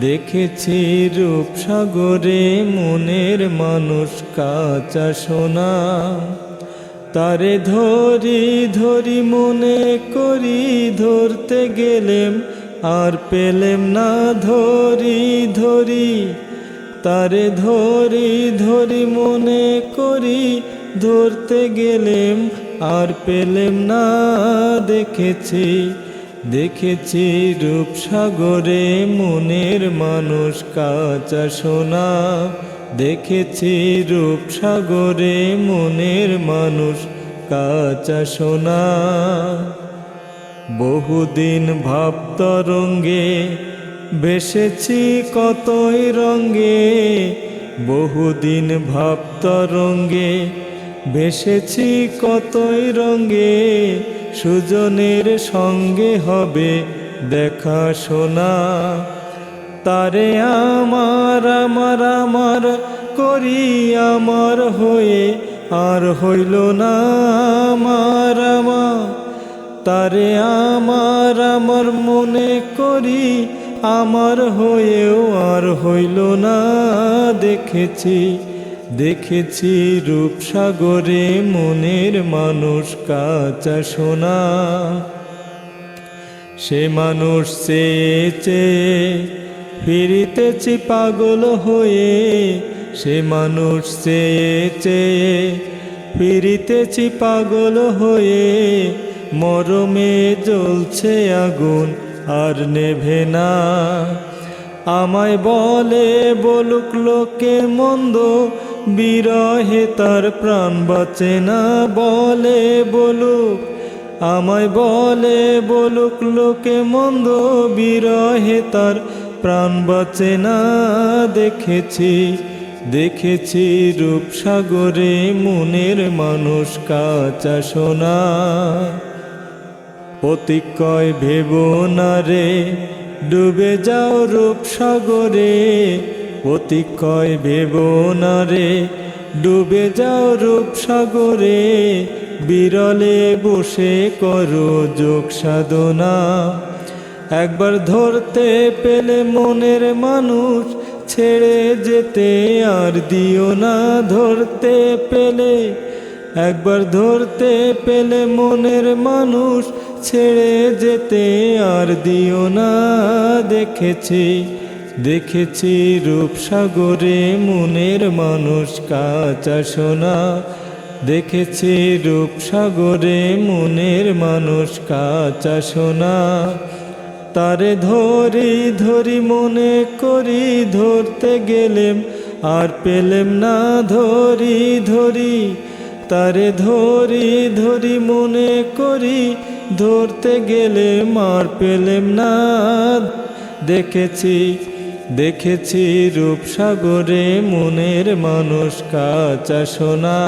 দেখেছি রূপসাগরে মনের মানুষ কাঁচা সোনা। তারে ধরি ধরি মনে করি, ধরতে গেলেম আর পেলেম না ধরি ধরি। তারে ধরি ধরি মনে করি, ধরতে গেলেম আর পেলেম না। দেখেছি দেখেছি রূপসাগরে মনের মানুষ কাঁচা সোনা। দেখেছি রূপসাগরে মনের মানুষ কাঁচা সোনা। বহুদিন ভাবতরঙ্গে ভেসেছি কতই রঙ্গে, বহুদিন ভাবতরঙ্গে ভেসেছি কতই রঙ্গে। সুজনের সঙ্গে হবে দেখা শোনা। তারে আমার আমার আমার করি আমার হয়ে আর হইল না আমার আমার। তারে আমার আমার মনে করি আমার হয়েও আর হইল না। দেখেছি দেখেছি রূপসাগরে মনের মানুষ কাঁচা সোনা। সে মানুষ চেয়ে চেয়ে ফিরিতেছি পাগল হয়ে। সে মানুষ চেয়ে চেয়ে ফিরিতেছি পাগল হয়ে। মরমে জ্বলছে আগুন আর নেভে না। আমায় বলে বলুক লোকে মন্দ, বিরহে তার প্রাণ বাঁচে না। বলে বলুক আমায় বলে বলুক লোকে মন্দ, বিরহে তার প্রাণ বাঁচে না। দেখেছি দেখেছি রূপসাগরে মনের মানুষ কাঁচা সোনা। প্রতিক্ষয় ভেবো না রে ডুবে যাও রূপসাগরে। প্রতিক্ষয় ভেবো না রে ডুবে যাও রূপসাগরে। বিরলে বসে করো যোগ সাধনা। একবার ধরতে পেলে মনের মানুষ ছেড়ে যেতে আর দিও না। ধরতে পেলে একবার ধরতে পেলে মনের মানুষ ছেড়ে যেতে আর দিও না। দেখেছি দেখেছি রূপসাগরে মনের মানুষ কাঁচা সোনা। দেখেছি রূপসাগরে মনের মানুষ কাঁচা সোনা। তারে ধরি ধরি মনে করি, ধরতে গেলেম আর পেলেম না ধরি ধরি। তারে ধরি ধরি মনে করি, ধরতে গেলেম আর পেলেম না। দেখেছি দেখেছি রূপসাগরে মনের মানুষ কাঁচা সোনা।